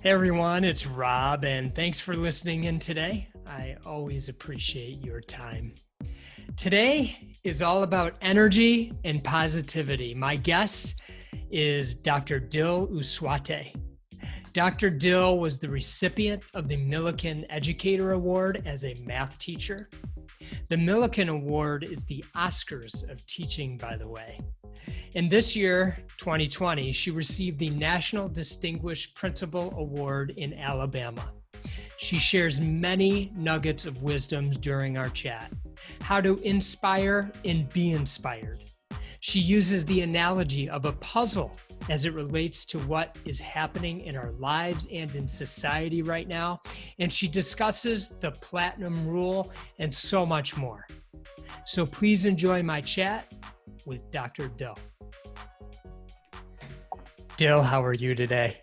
Hey everyone, it's Rob, and thanks for listening in today. I always appreciate your time. Today is all about energy and positivity. My guest is Dr. Dilhani Uswatte. Dr. Dill was the recipient of the Millikan Educator Award as a math teacher. The Millikan Award is the Oscars of teaching, by the way. And this year, 2020, she received the National Distinguished Principal Award in Alabama. She shares many nuggets of wisdom during our chat. How to inspire and be inspired. She uses the analogy of a puzzle as it relates to what is happening in our lives and in society right now. And she discusses the platinum rule and so much more. So please enjoy my chat with Dr. Dill. Dill, how are you today?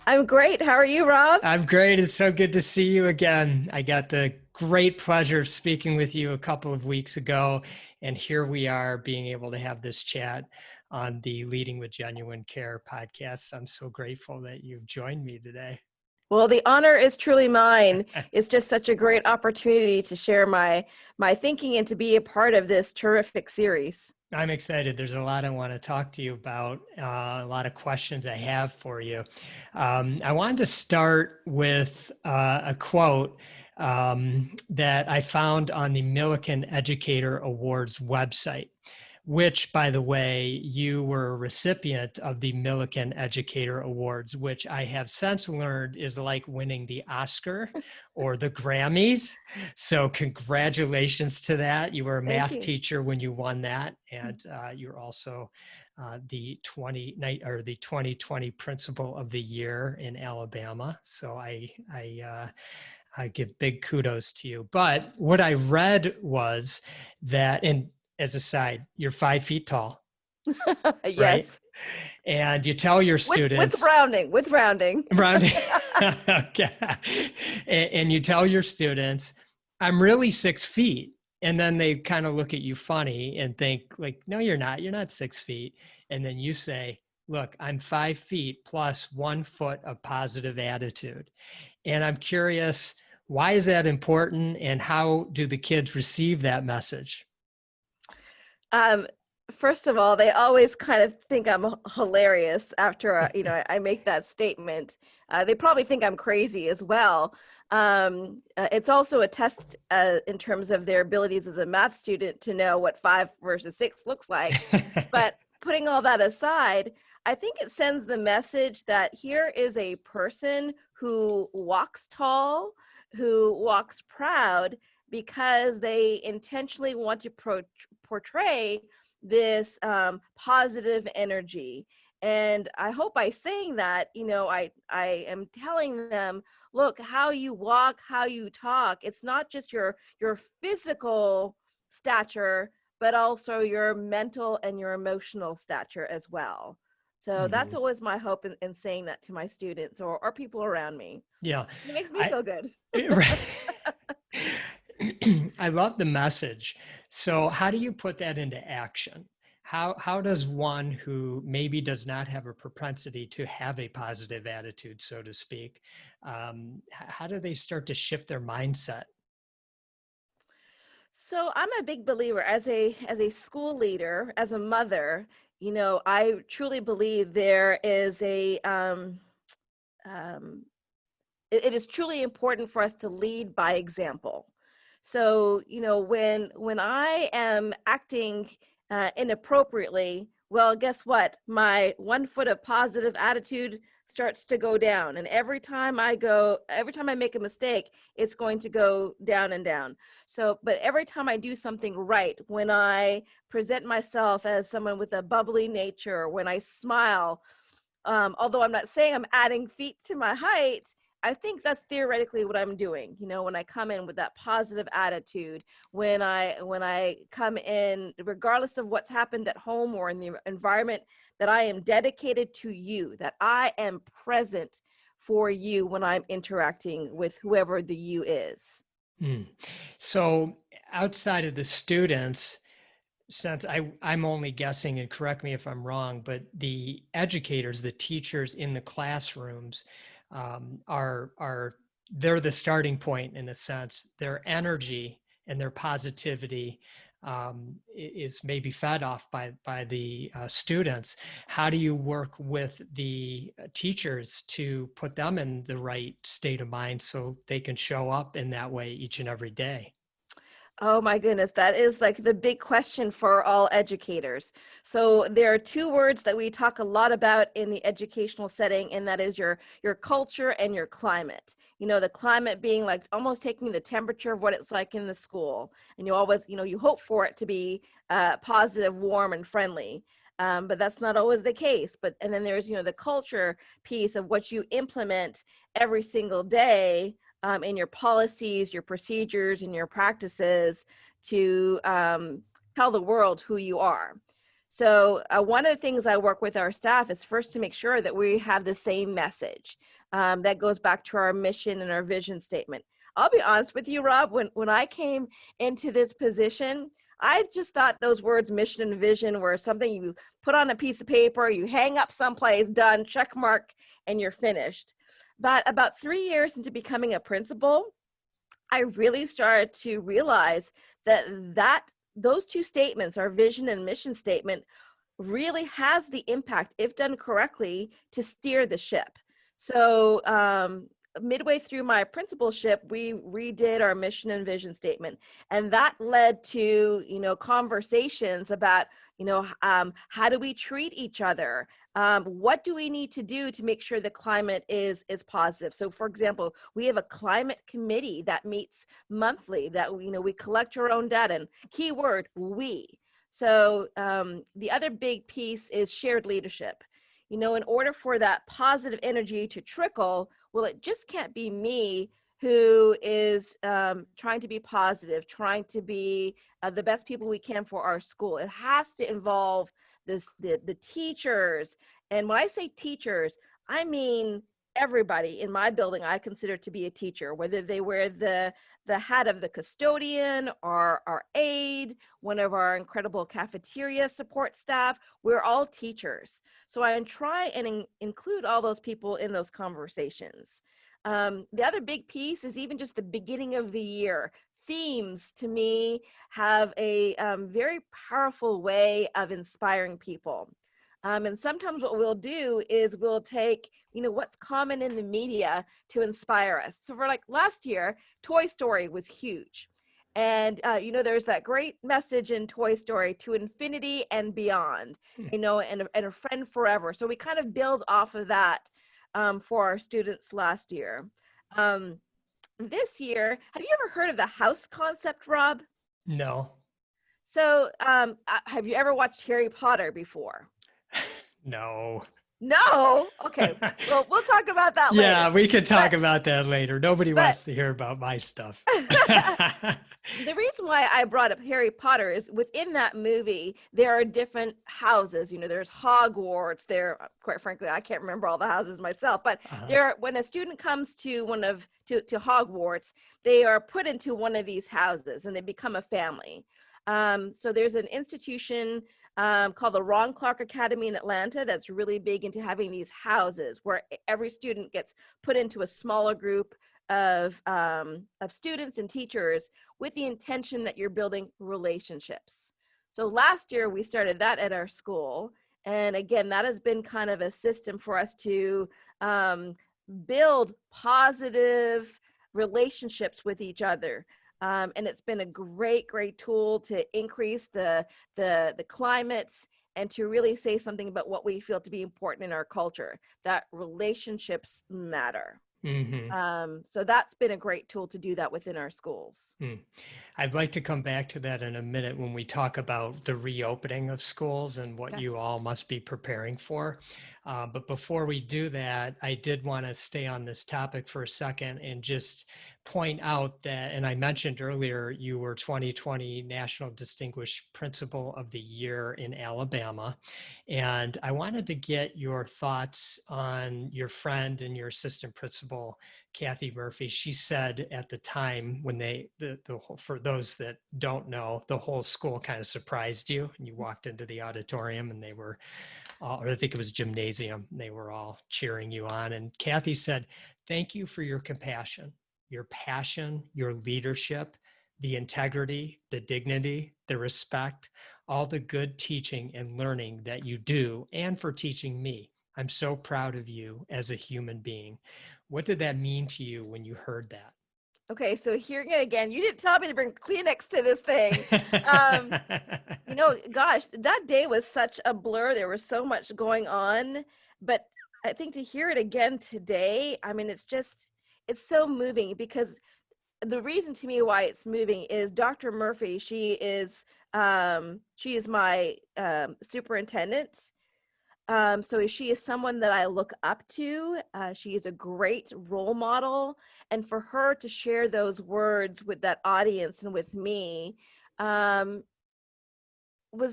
I'm great. How are you, Rob? I'm great. It's so good to see you again. I got the great pleasure of speaking with you a couple of weeks ago, and here we are being able to have this chat on the Leading with Genuine Care podcast. I'm so grateful that you've joined me today. Well, the honor is truly mine. It's just such a great opportunity to share my thinking and to be a part of this terrific series. I'm excited. There's a lot I want to talk to you about, a lot of questions I have for you. I wanted to start with a quote that I found on the Millikan Educator Awards website, which, by the way, you were a recipient of the Millikan Educator Awards, which I have since learned is like winning the Oscar or the Grammys. So congratulations to that. You were a math teacher when you won that. And you're also the 2020 Principal of the Year in Alabama. So I give big kudos to you. But what I read was that, and as a side, you're 5 feet tall. Yes. Right? And you tell your students with rounding. Okay. And you tell your students, I'm really 6 feet. And then they kind of look at you funny and think like, no, you're not 6 feet. And then you say, look, I'm 5 feet plus 1 foot of positive attitude. And I'm curious, why is that important? And how do the kids receive that message? First of all, they always kind of think I'm hilarious after I make that statement. They probably think I'm crazy as well. It's also a test in terms of their abilities as a math student to know what 5 versus 6 looks like. But putting all that aside, I think it sends the message that here is a person who walks tall, who walks proud, because they intentionally want to portray this positive energy. And I hope by saying that, I am telling them, look, how you walk, how you talk, it's not just your physical stature, but also your mental and your emotional stature as well. So that's always my hope in saying that to my students or people around me. Yeah. It makes me feel good. I love the message. So how do you put that into action? How does one who maybe does not have a propensity to have a positive attitude, so to speak, how do they start to shift their mindset? So I'm a big believer as a school leader, as a mother, I truly believe there is it is truly important for us to lead by example. So, when I am acting inappropriately, well, guess what? My 1 foot of positive attitude starts to go down. And every time I make a mistake, it's going to go down and down. So, but every time I do something right, when I present myself as someone with a bubbly nature, when I smile, although I'm not saying I'm adding feet to my height, I think that's theoretically what I'm doing. When I come in with that positive attitude, when I come in, regardless of what's happened at home or in the environment, that I am dedicated to you, that I am present for you when I'm interacting with whoever the you is. So outside of the students, since I'm only guessing, and correct me if I'm wrong, but the educators, the teachers in the classrooms, are they're the starting point in a sense. Their energy and their positivity is maybe fed off by the students. How do you work with the teachers to put them in the right state of mind so they can show up in that way each and every day? Oh my goodness, that is like the big question for all educators. So there are two words that we talk a lot about in the educational setting, and that is your culture and your climate. You know, the climate being like almost taking the temperature of what it's like in the school, and you always, you hope for it to be positive, warm, and friendly. But that's not always the case. And then there's the culture piece of what you implement every single day in your policies, your procedures, and your practices to tell the world who you are. So one of the things I work with our staff is first to make sure that we have the same message. That goes back to our mission and our vision statement. I'll be honest with you, Rob, when I came into this position, I just thought those words mission and vision were something you put on a piece of paper, you hang up someplace, done, check mark, and you're finished. But about 3 years into becoming a principal, I really started to realize that those two statements, our vision and mission statement, really has the impact, if done correctly, to steer the ship. So midway through my principalship, we redid our mission and vision statement, and that led to conversations about how do we treat each other, what do we need to do to make sure the climate is positive. So for example, we have a climate committee that meets monthly, that we collect our own data, and keyword we. So the other big piece is shared leadership. In order for that positive energy to trickle, well, it just can't be me who is trying to be positive, trying to be the best people we can for our school. It has to involve the teachers. And when I say teachers, I mean everybody in my building I consider to be a teacher, whether they wear the hat of the custodian or our aide, one of our incredible cafeteria support staff. We're all teachers. So I try and include all those people in those conversations. The other big piece is even just the beginning of the year. Themes, to me, have a very powerful way of inspiring people. And sometimes what we'll do is we'll take, what's common in the media to inspire us. So for like last year, Toy Story was huge. And, there's that great message in Toy Story, to infinity and beyond, and a friend forever. So we kind of build off of that for our students last year. This year, have you ever heard of the house concept, Rob? No. So have you ever watched Harry Potter before? No. No? Okay. Well, we'll talk about that later. Yeah, we could talk about that later. Nobody wants to hear about my stuff. The reason why I brought up Harry Potter is within that movie, there are different houses. There's Hogwarts. Quite frankly, I can't remember all the houses myself, but when a student comes to to Hogwarts, they are put into one of these houses and they become a family. So there's an institution called the Ron Clark Academy in Atlanta that's really big into having these houses where every student gets put into a smaller group of students and teachers with the intention that you're building relationships. So last year we started that at our school. And again, that has been kind of a system for us to build positive relationships with each other. And it's been a great tool to increase the climates and to really say something about what we feel to be important in our culture, that relationships matter. Mm-hmm. So that's been a great tool to do that within our schools. I'd like to come back to that in a minute when we talk about the reopening of schools and what you all must be preparing for. But before we do that, I did want to stay on this topic for a second and just point out that, and I mentioned earlier, you were 2020 National Distinguished Principal of the Year in Alabama. And I wanted to get your thoughts on your friend and your assistant principal principal, Kathy Murphy, she said at the time when for those that don't know, the whole school kind of surprised you and you walked into the auditorium and they were all, or I think it was gymnasium, they were all cheering you on. And Kathy said, thank you for your compassion, your passion, your leadership, the integrity, the dignity, the respect, all the good teaching and learning that you do, and for teaching me. I'm so proud of you as a human being. What did that mean to you when you heard that? Okay, so hearing it again, you didn't tell me to bring Kleenex to this thing. Gosh, that day was such a blur. There was so much going on, but I think to hear it again today, I mean, it's so moving, because the reason to me why it's moving is Dr. Murphy. She is my superintendent. So she is someone that I look up to. She is a great role model. And for her to share those words with that audience and with me was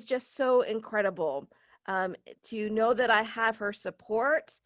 just so incredible. To know that I have her support,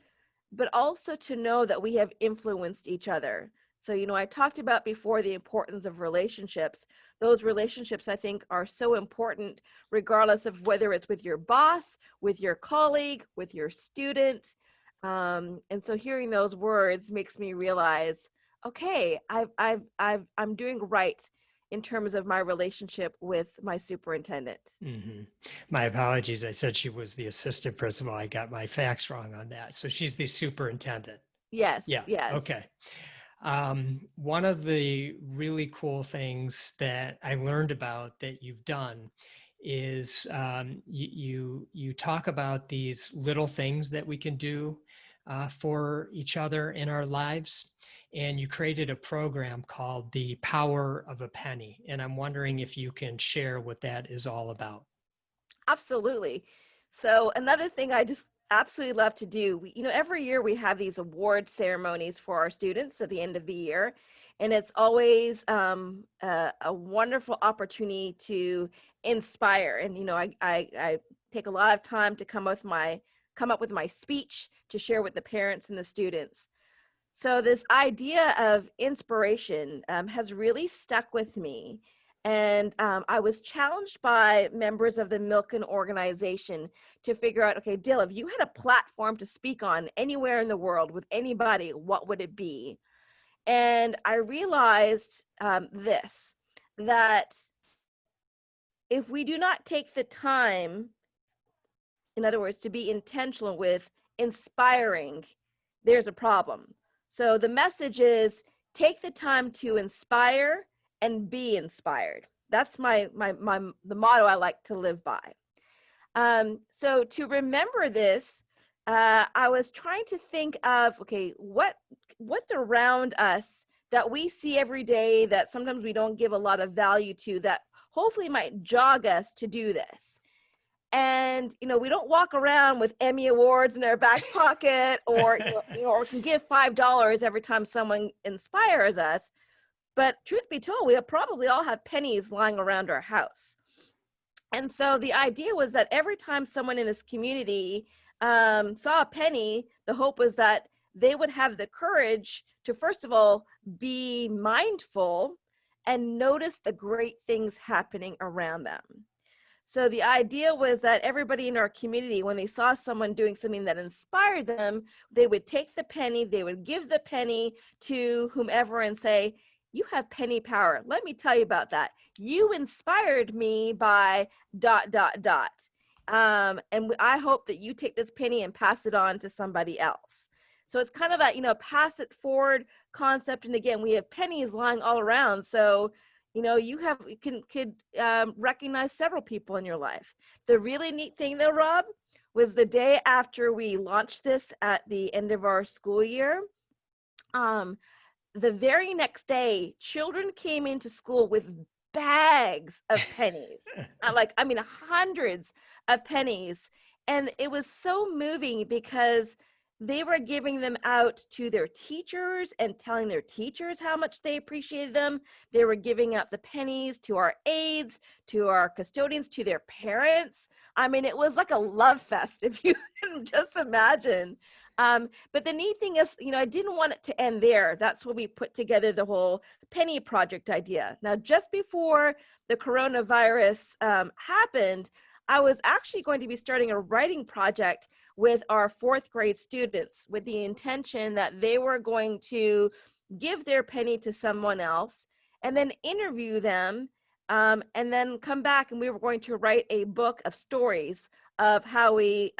but also to know that we have influenced each other. So, I talked about before the importance of relationships. Those relationships, I think, are so important, regardless of whether it's with your boss, with your colleague, with your student. And so hearing those words makes me realize, okay, I'm doing right in terms of my relationship with my superintendent. Mm-hmm. My apologies. I said she was the assistant principal. I got my facts wrong on that. So she's the superintendent. Yes. Yeah. Yes. Okay. One of the really cool things that I learned about that you've done is you talk about these little things that we can do for each other in our lives. And you created a program called The Power of a Penny. And I'm wondering if you can share what that is all about. Absolutely. So another thing I just absolutely love to do, every year we have these award ceremonies for our students at the end of the year. And it's always a wonderful opportunity to inspire. And, I take a lot of time to come up with my speech to share with the parents and the students. So this idea of inspiration has really stuck with me. And I was challenged by members of the Milken organization to figure out, okay, Dill, if you had a platform to speak on anywhere in the world with anybody, what would it be? And I realized that if we do not take the time, in other words, to be intentional with inspiring, there's a problem. So the message is, take the time to inspire and be inspired. That's the motto I like to live by. So to remember this, I was trying to think of, okay, what's around us that we see every day that sometimes we don't give a lot of value to, that hopefully might jog us to do this. And, we don't walk around with Emmy Awards in our back pocket or, or can give $5 every time someone inspires us. But truth be told, we probably all have pennies lying around our house. And so the idea was that every time someone in this community saw a penny, the hope was that they would have the courage to, first of all, be mindful and notice the great things happening around them. So the idea was that everybody in our community, when they saw someone doing something that inspired them, they would take the penny, they would give the penny to whomever and say, you have penny power. Let me tell you about that. You inspired me by ... And I hope that you take this penny and pass it on to somebody else. So it's kind of that, pass it forward concept. And again, we have pennies lying all around. So you could recognize several people in your life. The really neat thing though, Rob, was the day after we launched this at the end of our school year, the very next day, children came into school with bags of pennies, hundreds of pennies. And it was so moving because they were giving them out to their teachers and telling their teachers how much they appreciated them. They were giving out the pennies to our aides, to our custodians, to their parents. I mean, it was like a love fest, if you can just imagine. But the neat thing is, I didn't want it to end there. That's when we put together the whole penny project idea. Now, just before the coronavirus happened, I was actually going to be starting a writing project with our fourth grade students with the intention that they were going to give their penny to someone else and then interview them, and then come back, and we were going to write a book of stories of how we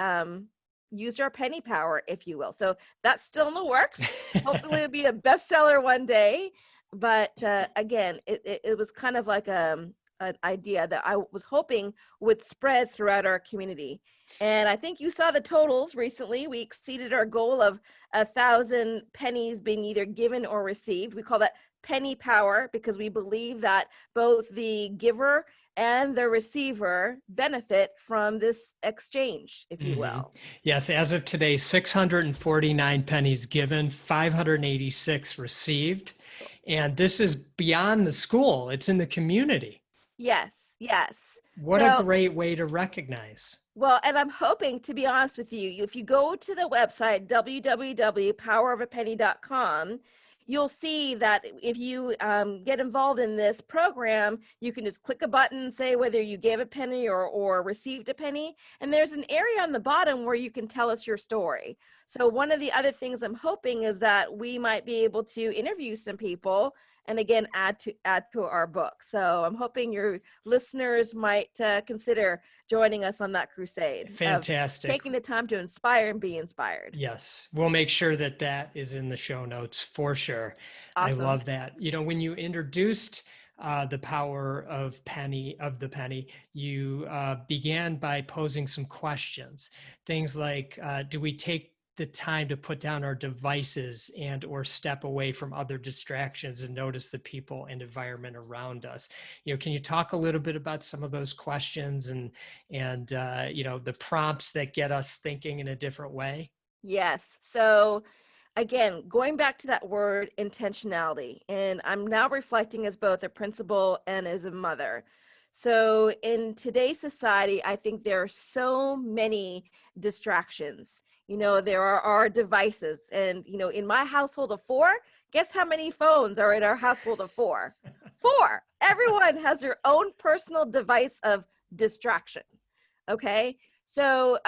used our penny power, if you will. So that's still in the works. Hopefully it'll be a bestseller one day. But again, it was kind of like an idea that I was hoping would spread throughout our community. And I think you saw the totals recently. We exceeded our goal of 1,000 pennies being either given or received. We call that penny power because we believe that both the giver and the receiver benefit from this exchange, if you will. Yes, as of today, 649 pennies given, 586 received. And this is beyond the school. It's in the community. Yes. What a great way to recognize. Well, and I'm hoping, to be honest with you, if you go to the website, www.powerofapenny.com, you'll see that if you get involved in this program, you can just click a button, say whether you gave a penny or received a penny. And there's an area on the bottom where you can tell us your story. So one of the other things I'm hoping is that we might be able to interview some people and again, add to our book. So I'm hoping your listeners might consider joining us on that crusade. Fantastic. Taking the time to inspire and be inspired. Yes. We'll make sure that is in the show notes for sure. Awesome. I love that. When you introduced the power of the penny, you began by posing some questions. Things like, do we take the time to put down our devices and or step away from other distractions and notice the people and environment around us? Can you talk a little bit about some of those questions and the prompts that get us thinking in a different way? Yes. So again, going back to that word intentionality, and I'm now reflecting as both a principal and as a mother. So in today's society, I think there are so many distractions. There are our devices, and in my household of 4, guess how many phones are in our household of 4? 4. Everyone has their own personal device of distraction. Okay. So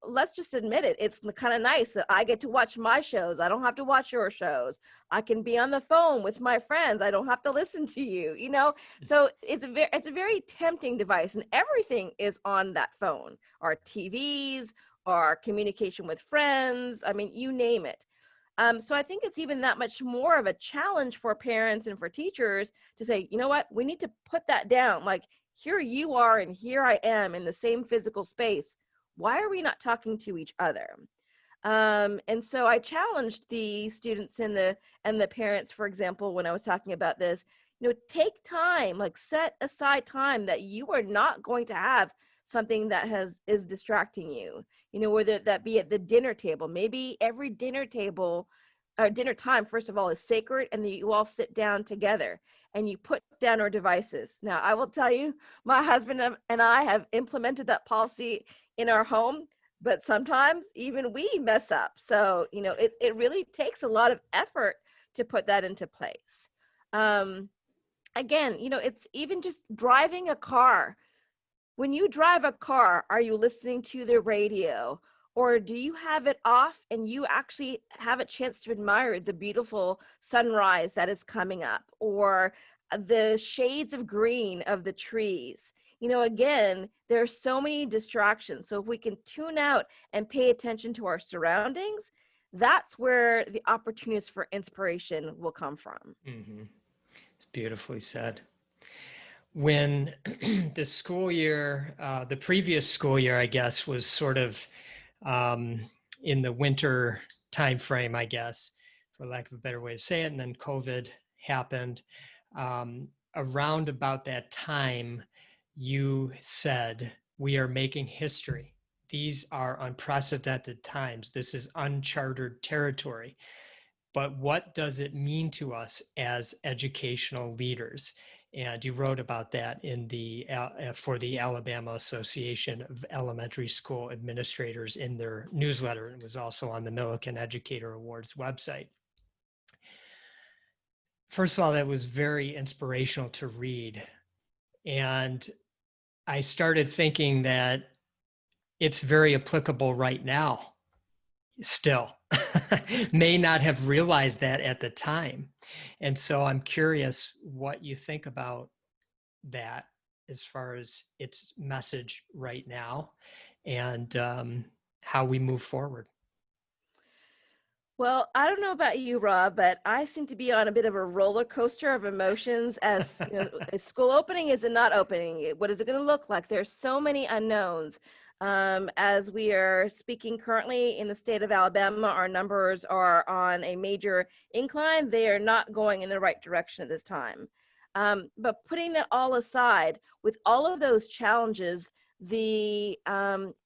let's just admit it. It's kind of nice that I get to watch my shows. I don't have to watch your shows. I can be on the phone with my friends. I don't have to listen to you, So it's a very tempting device, and everything is on that phone. Our TVs, our communication with friends. I mean, you name it. So I think it's even that much more of a challenge for parents and for teachers to say, you know what, we need to put that down. Like, here you are and here I am in the same physical space. Why are we not talking to each other? And so I challenged the students and the parents, for example, when I was talking about this, take time, like set aside time that you are not going to have something that is distracting you, whether that be at the dinner table. Maybe every dinner table or dinner time, first of all, is sacred, and that you all sit down together and you put down our devices. Now, I will tell you, my husband and I have implemented that policy in our home, but sometimes even we mess up. So, it really takes a lot of effort to put that into place. Again, it's even just driving a car. When you drive a car, are you listening to the radio, or do you have it off and you actually have a chance to admire the beautiful sunrise that is coming up, or the shades of green of the trees? Again, there are so many distractions. So if we can tune out and pay attention to our surroundings, that's where the opportunities for inspiration will come from. Mm-hmm. It's beautifully said. When the school year, the previous school year, I guess, was sort of in the winter time frame, I guess, for lack of a better way to say it, and then COVID happened. Around about that time, you said, we are making history. These are unprecedented times. This is uncharted territory. but what does it mean to us as educational leaders? And you wrote about that in the for the Alabama Association of Elementary School Administrators in their newsletter. It was also on the Millikan Educator Awards website. First of all, that was very inspirational to read. And I started thinking that it's very applicable right now still. May not have realized that at the time. And so I'm curious what you think about that as far as its message right now and how we move forward. Well, I don't know about you, Rob, but I seem to be on a bit of a roller coaster of emotions as, is school opening, is it not opening? What is it going to look like? There's so many unknowns. As we are speaking currently in the state of Alabama, our numbers are on a major incline. They are not going in the right direction at this time. But putting that all aside, with all of those challenges, the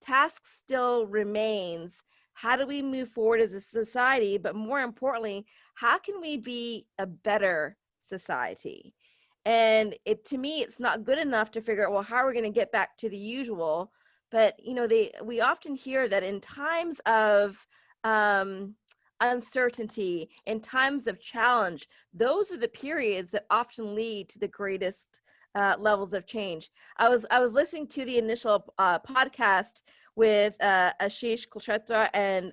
task still remains. How do we move forward as a society? But more importantly, how can we be a better society? And to me, it's not good enough to figure out, well, how are we going to get back to the usual? But, we often hear that in times of uncertainty, in times of challenge, those are the periods that often lead to the greatest levels of change. I was listening to the initial podcast with Ashish Kulshetra and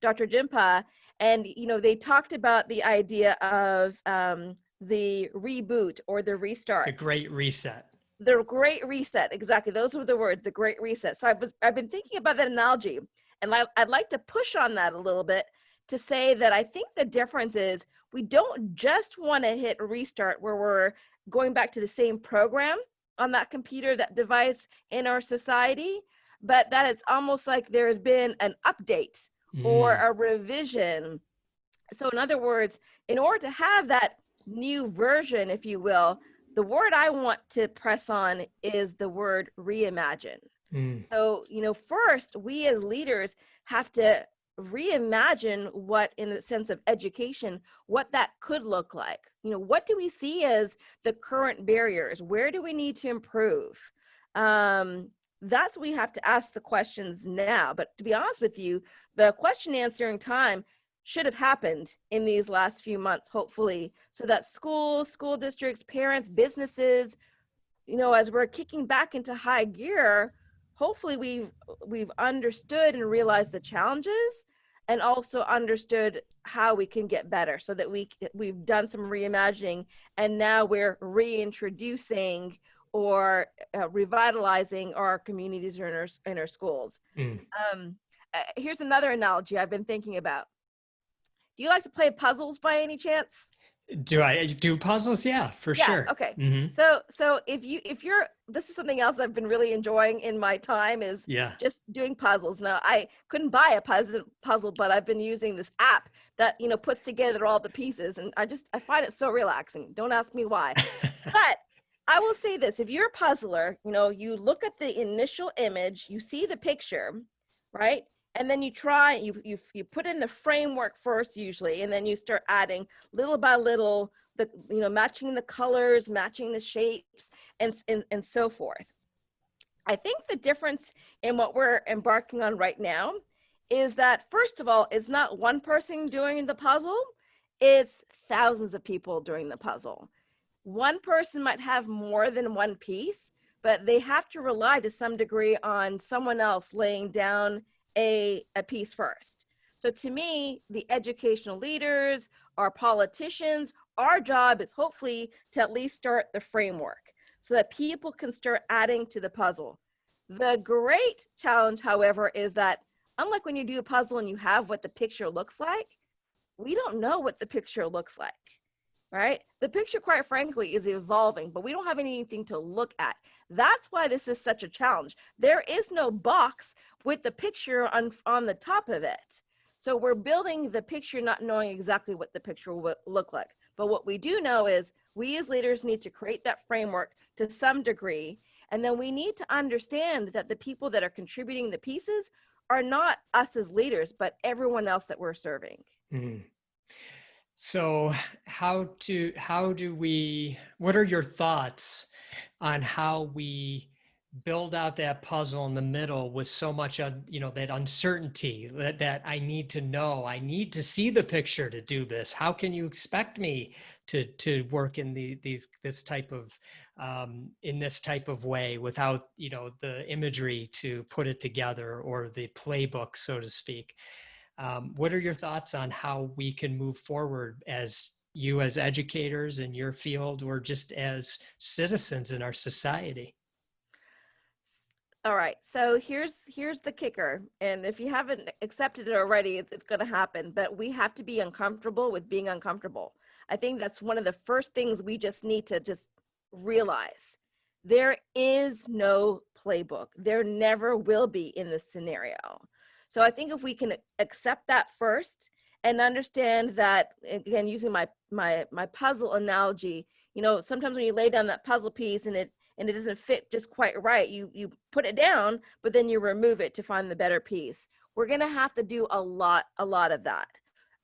Dr. Jimpa, and they talked about the idea of the reboot or the restart. The Great Reset. The Great Reset, exactly. Those were the words, the Great Reset. So I've been thinking about that analogy, and I'd like to push on that a little bit to say that I think the difference is we don't just want to hit restart where we're going back to the same program on that computer, that device in our society, but that it's almost like there's been an update or a revision. So in other words, in order to have that new version, if you will, the word I want to press on is the word reimagine. So, first, we as leaders have to reimagine what, in the sense of education, what that could look like. What do we see as the current barriers? Where do we need to improve? That's what we have to ask the questions now. But to be honest with you, the question answering time should have happened in these last few months, hopefully, so that schools, school districts, parents, businesses, as we're kicking back into high gear, hopefully we've understood and realized the challenges and also understood how we can get better, so that we've done some reimagining and now we're reintroducing or revitalizing our communities or in our schools. Here's another analogy I've been thinking about. Do you like to play puzzles by any chance? Do I do puzzles? Yeah, for sure. Okay. So if you're, this is something else I've been really enjoying in my time is just doing puzzles. Now, I couldn't buy a puzzle, but I've been using this app that, puts together all the pieces, and I find it so relaxing. Don't ask me why. But I will say this, if you're a puzzler, you look at the initial image, you see the picture, right? And then you put in the framework first usually, and then you start adding little by little, matching the colors, matching the shapes, and so forth. I think the difference in what we're embarking on right now is that, first of all, it's not one person doing the puzzle, it's thousands of people doing the puzzle. One person might have more than one piece, but they have to rely to some degree on someone else laying down a piece first. So to me, the educational leaders, our politicians, our job is hopefully to at least start the framework so that people can start adding to the puzzle. The great challenge, however, is that unlike when you do a puzzle and you have what the picture looks like, we don't know what the picture looks like, right? The picture, quite frankly, is evolving, but we don't have anything to look at. That's why this is such a challenge. There is no box with the picture on the top of it. So we're building the picture not knowing exactly what the picture will look like. But what we do know is we as leaders need to create that framework to some degree. And then we need to understand that the people that are contributing the pieces are not us as leaders, but everyone else that we're serving. So what are your thoughts on how we build out that puzzle in the middle with so much that uncertainty that I need to know, I need to see the picture to do this. How can you expect me to work in this type of way without the imagery to put it together, or the playbook, so to speak? What are your thoughts on how we can move forward as you as educators in your field, or just as citizens in our society? All right. So here's the kicker. And if you haven't accepted it already, it's going to happen. But we have to be uncomfortable with being uncomfortable. I think that's one of the first things we just need to just realize. There is no playbook. There never will be in this scenario. So I think if we can accept that first and understand that, again, using my puzzle analogy, sometimes when you lay down that puzzle piece and it doesn't fit just quite right, you put it down, but then you remove it to find the better piece. We're going to have to do a lot of that.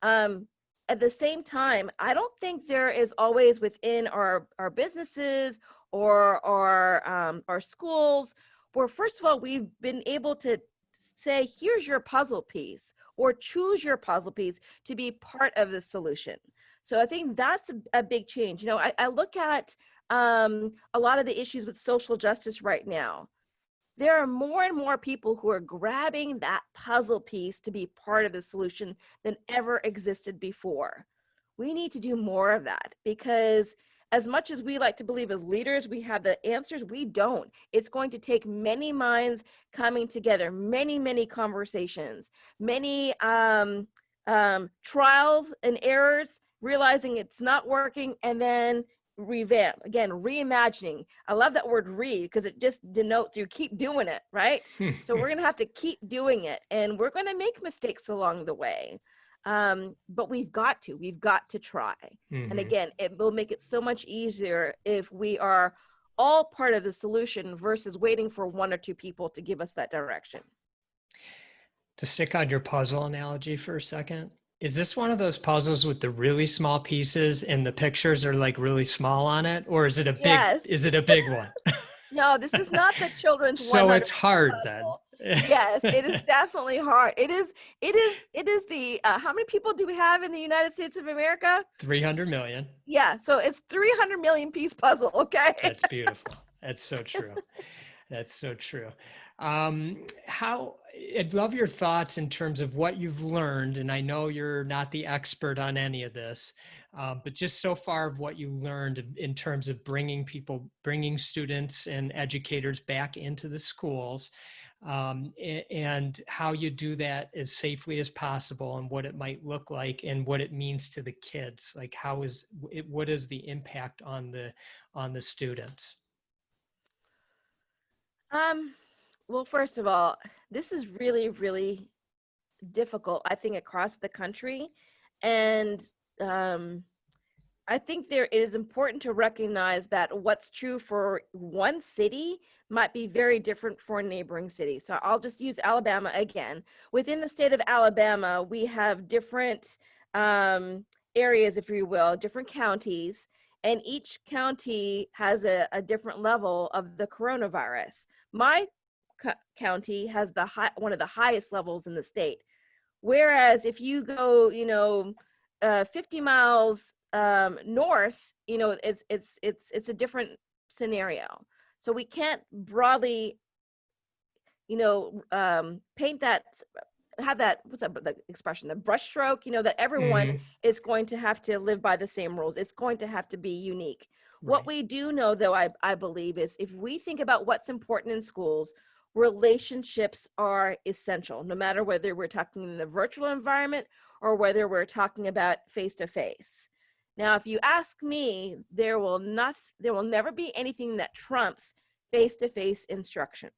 At the same time, I don't think there is always within our businesses or our schools where, first of all, we've been able to say, here's your puzzle piece, or choose your puzzle piece to be part of the solution. So I think that's a big change. I look at a lot of the issues with social justice right now. There are more and more people who are grabbing that puzzle piece to be part of the solution than ever existed before. We need to do more of that, because as much as we like to believe as leaders we have the answers, we don't. It's going to take many minds coming together, many conversations, many trials and errors, realizing it's not working, and then revamp again, reimagining. I love that word because it just denotes you keep doing it, right? So we're going to have to keep doing it, and we're going to make mistakes along the way, but we've got to try. And again, it will make it so much easier if we are all part of the solution versus waiting for one or two people to give us that direction. To stick on your puzzle analogy for a second, is this one of those puzzles with the really small pieces and the pictures are like really small on it? Or is it a big, Yes. is it a big one? No, this is not the children's So 100 it's hard puzzle. then. Yes, it is definitely hard. It is the, how many people do we have in the United States of America? 300 million. Yeah, so it's 300 million piece puzzle, okay? That's beautiful. That's so true. That's so true. I'd love your thoughts in terms of what you've learned. And I know you're not the expert on any of this, but just so far of what you learned in terms of bringing students and educators back into the schools, and how you do that as safely as possible, and what it might look like, and what it means to the kids. Like, what is the impact on the students? Well, first of all, this is really difficult, I think, across the country. And I think there is important to recognize that what's true for one city might be very different for a neighboring city. So I'll just use Alabama again. Within the state of Alabama, we have different areas, if you will, different counties, and each county has a different level of the coronavirus. My county has one of the highest levels in the state. Whereas if you go, 50 miles north, it's a different scenario. So we can't broadly, paint that, have that, what's that the expression, the brush stroke, that everyone is going to have to live by the same rules. It's going to have to be unique. Right. What we do know, though, I believe, is if we think about what's important in schools, relationships are essential, no matter whether we're talking in the virtual environment or whether we're talking about face-to-face. Now, if you ask me, there will never be anything that trumps face-to-face instruction.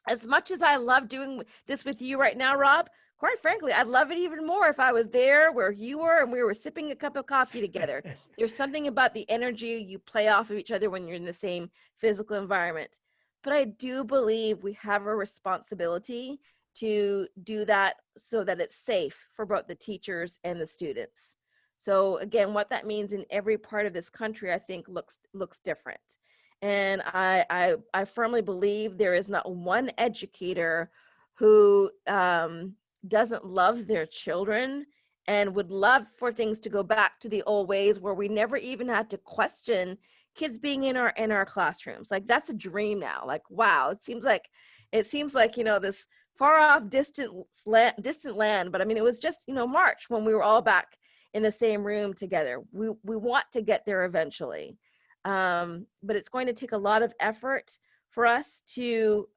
As much as I love doing this with you right now, Rob, quite frankly, I'd love it even more if I was there where you were and we were sipping a cup of coffee together. There's something about the energy you play off of each other when you're in the same physical environment. But I do believe we have a responsibility to do that so that it's safe for both the teachers and the students. So again, what that means in every part of this country, I think looks different. And I firmly believe there is not one educator who doesn't love their children and would love for things to go back to the old ways where we never even had to question kids being in our classrooms. Like, that's a dream now. Like, wow, it seems like this far off distant land, but I mean, it was just March when we were all back in the same room together. We want to get there eventually, but it's going to take a lot of effort for us to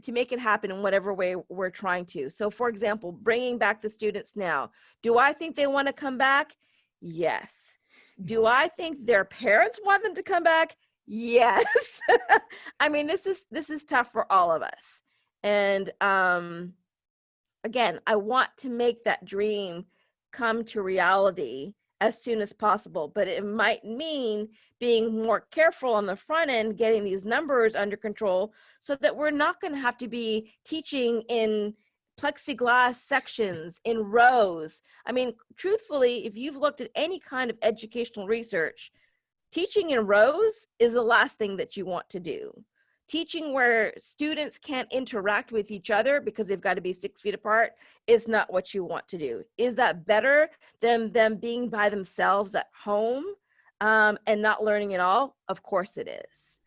make it happen in whatever way we're trying to. So, for example, bringing back the students now, do I think they want to come back? Yes. Do I think their parents want them to come back? Yes. I mean, this is tough for all of us. And again, I want to make that dream come to reality as soon as possible, but it might mean being more careful on the front end, getting these numbers under control so that we're not going to have to be teaching in plexiglass sections in rows. I mean, truthfully, if you've looked at any kind of educational research, teaching in rows is the last thing that you want to do. Teaching where students can't interact with each other because they've got to be 6 feet apart is not what you want to do. Is that better than them being by themselves at home and not learning at all? Of course it is.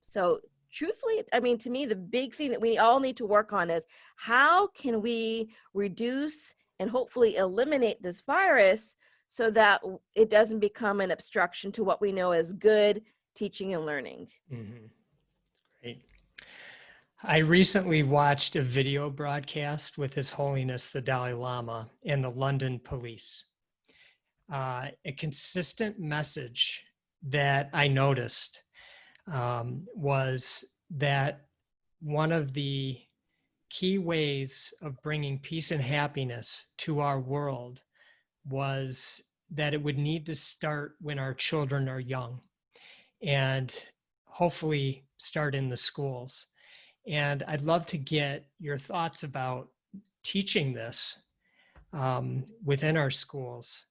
So truthfully, I mean, to me, the big thing that we all need to work on is how can we reduce and hopefully eliminate this virus so that it doesn't become an obstruction to what we know as good teaching and learning. Mm-hmm. Great. I recently watched a video broadcast with His Holiness the Dalai Lama and the London police. A consistent message that I noticed was that one of the key ways of bringing peace and happiness to our world was that it would need to start when our children are young and hopefully start in the schools. And I'd love to get your thoughts about teaching this within our schools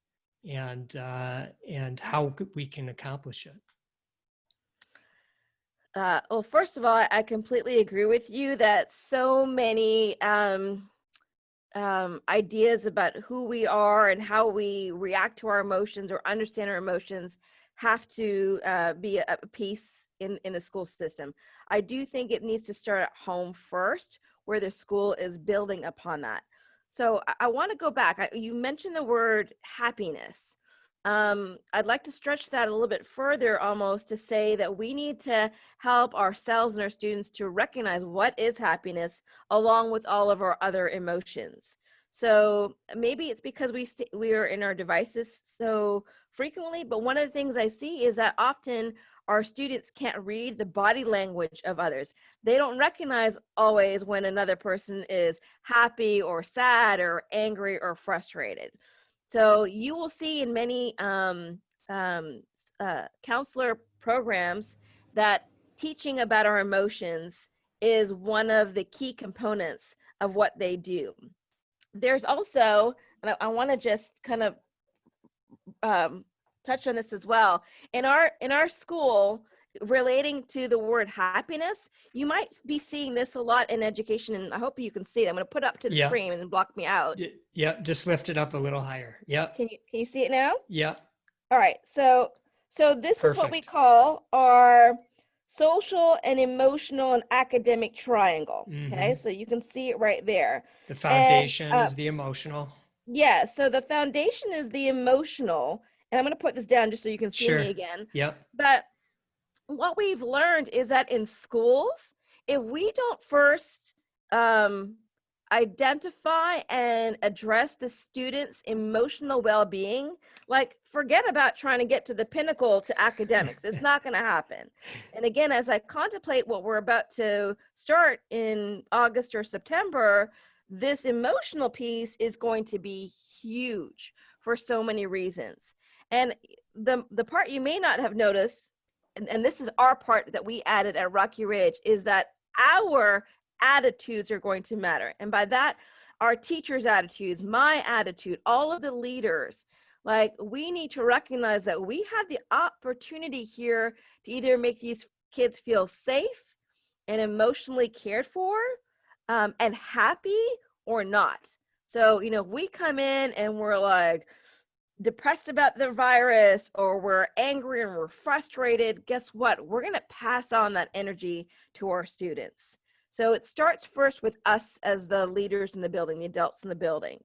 and how we can accomplish it. Well, first of all, I completely agree with you that so many ideas about who we are and how we react to our emotions or understand our emotions have to be a piece in the school system. I do think it needs to start at home first, where the school is building upon that. So I want to go back. You mentioned the word happiness. I'd like to stretch that a little bit further, almost to say that we need to help ourselves and our students to recognize what is happiness along with all of our other emotions. So maybe it's because we are in our devices so frequently, but one of the things I see is that often our students can't read the body language of others. They don't recognize always when another person is happy or sad or angry or frustrated. So you will see in many counselor programs that teaching about our emotions is one of the key components of what they do. There's also, and I want to just kind of touch on this as well. In our school, relating to the word happiness, you might be seeing this a lot in education, and I hope you can see it. I'm going to put it up to the screen and then block me out. Yep, just lift it up a little higher. Yep. Can you see it now? Yep. All right. So this is what we call our social and emotional and academic triangle. Mm-hmm. Okay, so you can see it right there. The foundation is the emotional. Yeah, so the foundation is the emotional, and I'm going to put this down just so you can see me again. Yep. But what we've learned is that in schools, if we don't first identify and address the students' emotional well-being, like forget about trying to get to the pinnacle to academics. It's not going to happen. And again, as I contemplate what we're about to start in August or September, this emotional piece is going to be huge for so many reasons. And the part you may not have noticed, and this is our part that we added at Rocky Ridge, is that our attitudes are going to matter. And by that, our teachers' attitudes, my attitude, all of the leaders. Like, we need to recognize that we have the opportunity here to either make these kids feel safe and emotionally cared for, and happy, or not. So, if we come in and we're like depressed about the virus, or we're angry and we're frustrated, guess what? We're going to pass on that energy to our students. So it starts first with us as the leaders in the building, the adults in the building.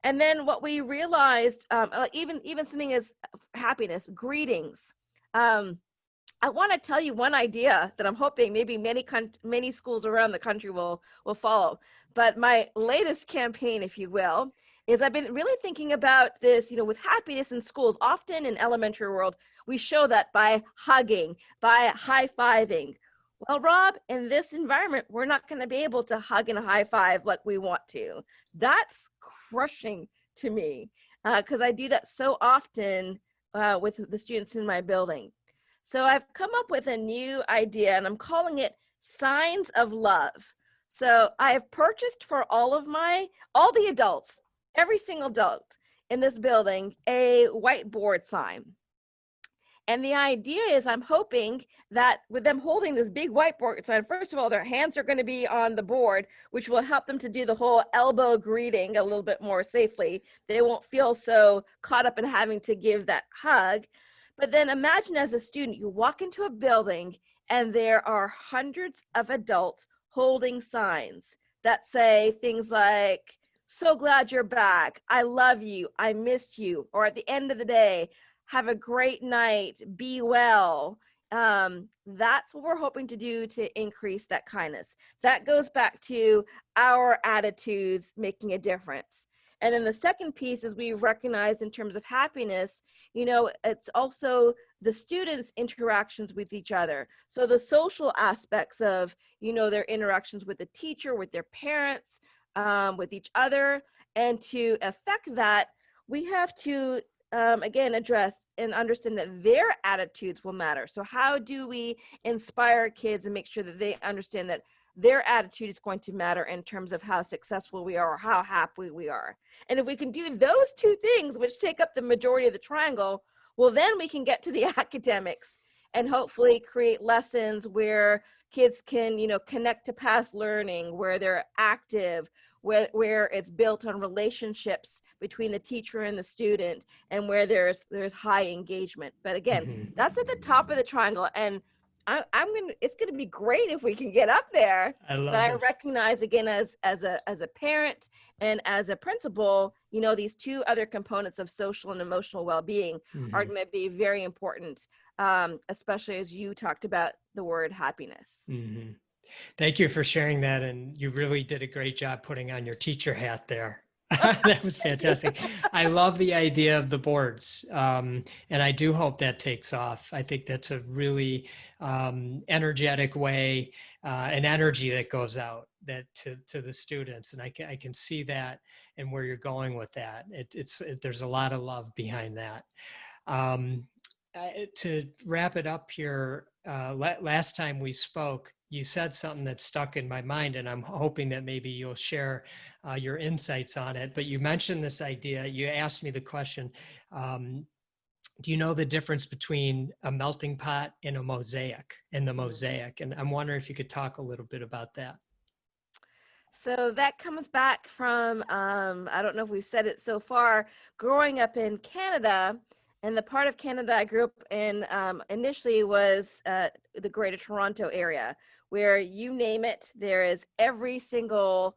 And then what we realized, even something as happiness, greetings. I want to tell you one idea that I'm hoping maybe many schools around the country will follow. But my latest campaign, if you will, is I've been really thinking about this, with happiness in schools. Often in elementary world, we show that by hugging, by high-fiving. Well, Rob, in this environment, we're not going to be able to hug and high five like we want to. That's crushing to me, because I do that so often with the students in my building. So I've come up with a new idea, and I'm calling it Signs of Love. So I have purchased for all the adults, every single adult in this building, a whiteboard sign. And the idea is, I'm hoping that with them holding this big whiteboard sign, first of all, their hands are going to be on the board, which will help them to do the whole elbow greeting a little bit more safely. They won't feel so caught up in having to give that hug. But then imagine, as a student, you walk into a building and there are hundreds of adults holding signs that say things like, "So glad you're back," "I love you," "I missed you," or at the end of the day, "Have a great night," "Be well." That's what we're hoping to do to increase that kindness. That goes back to our attitudes making a difference. And then the second piece is, we recognize in terms of happiness, it's also the students' interactions with each other. So the social aspects of, their interactions with the teacher, with their parents, with each other. And to affect that, we have to, again, address and understand that their attitudes will matter. So how do we inspire kids and make sure that they understand that their attitude is going to matter in terms of how successful we are or how happy we are? And if we can do those two things, which take up the majority of the triangle, well, then we can get to the academics and hopefully create lessons where kids can, connect to past learning, where they're active, where it's built on relationships between the teacher and the student, and where there's high engagement. But again, that's at the top of the triangle, and it's gonna be great if we can get up there. I love But I this. recognize, again, as a parent and as a principal, these two other components of social and emotional well-being are going to be very important, especially as you talked about the word happiness. Thank you for sharing that. And you really did a great job putting on your teacher hat there. That was fantastic. I love the idea of the boards. And I do hope that takes off. I think that's a really energetic way, an energy that goes out to the students. And I can see that and where you're going with that. There's a lot of love behind that. To wrap it up here, last time we spoke, you said something that stuck in my mind, and I'm hoping that maybe you'll share your insights on it. But you mentioned this idea. You asked me the question, do you know the difference between a melting pot and a mosaic, and the mosaic? And I'm wondering if you could talk a little bit about that. So that comes back from, I don't know if we've said it so far, growing up in Canada. And the part of Canada I grew up in initially was the Greater Toronto area, where you name it, there is every single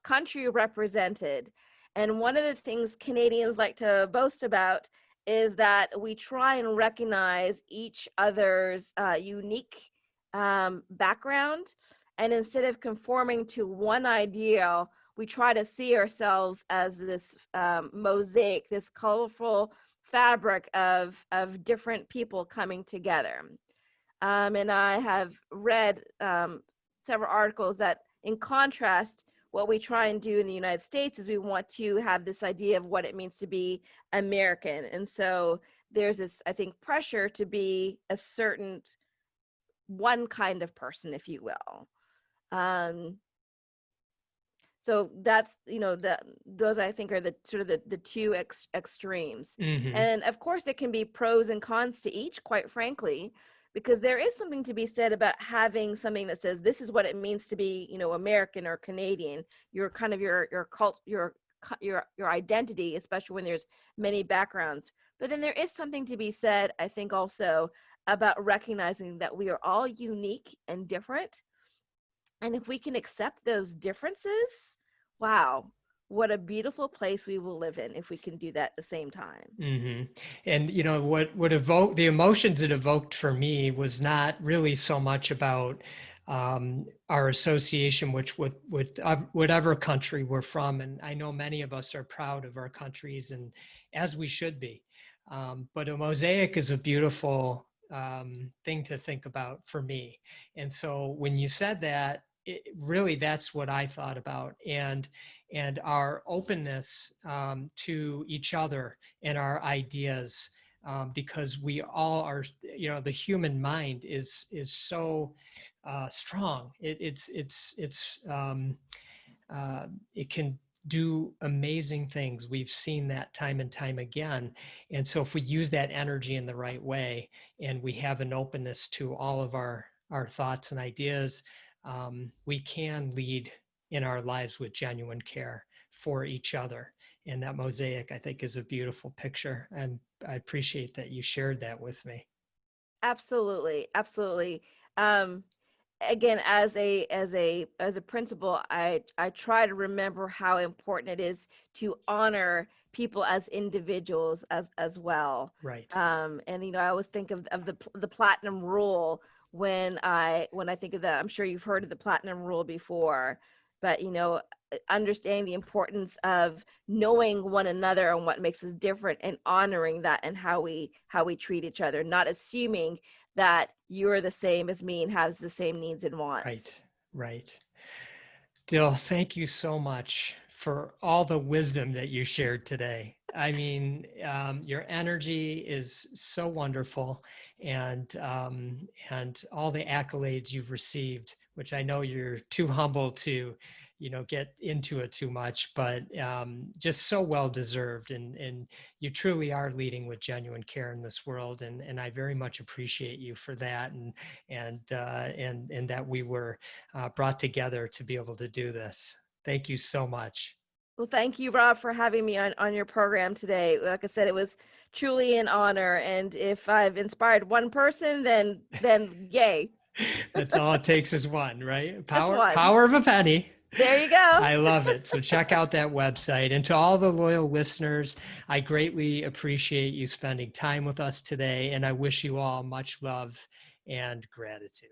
country represented. And one of the things Canadians like to boast about is that we try and recognize each other's unique background. And instead of conforming to one ideal, we try to see ourselves as this mosaic, this colorful fabric of different people coming together. And I have read several articles that, in contrast, what we try and do in the United States is we want to have this idea of what it means to be American. And so there's this, I think, pressure to be a certain one kind of person, if you will. So that's, those I think are the sort of the two extremes. Mm-hmm. And of course there can be pros and cons to each, quite frankly, because there is something to be said about having something that says this is what it means to be, American or Canadian. Your kind of your cult, your identity, especially when there's many backgrounds. But then there is something to be said, I think, also about recognizing that we are all unique and different. And if we can accept those differences, wow, what a beautiful place we will live in if we can do that at the same time. Mm-hmm. And what evoked the emotions it evoked for me was not really so much about our association with whatever country we're from. And I know many of us are proud of our countries, and as we should be. But a mosaic is a beautiful thing to think about for me. And so when you said that, really that's what I thought about, and our openness to each other and our ideas, because we all are, the human mind is so strong. It can do amazing things. We've seen that time and time again. And so if we use that energy in the right way, and we have an openness to all of our thoughts and ideas, we can lead in our lives with genuine care for each other. And that mosaic, I think, is a beautiful picture. And I appreciate that you shared that with me. Absolutely, absolutely. Um, Again, as a principal, I try to remember how important it is to honor people as individuals as well. Right. And I always think of the platinum rule when I think of that. I'm sure you've heard of the platinum rule before, but understanding the importance of knowing one another and what makes us different, and honoring that, and how we treat each other, not assuming that you're the same as me and has the same needs and wants. Right. Right. Dill, thank you so much for all the wisdom that you shared today. I mean, your energy is so wonderful, and all the accolades you've received, which I know you're too humble to, get into it too much, but just so well deserved. And you truly are leading with genuine care in this world, and I very much appreciate you for that, and that we were brought together to be able to do this. Thank you so much. Well, thank you, Rob, for having me on your program today. Like I said, it was truly an honor. And if I've inspired one person, then yay. That's all it takes is one, right? Just Power, one. power of a penny. There you go. I love it. So check out that website. And to all the loyal listeners, I greatly appreciate you spending time with us today. And I wish you all much love and gratitude.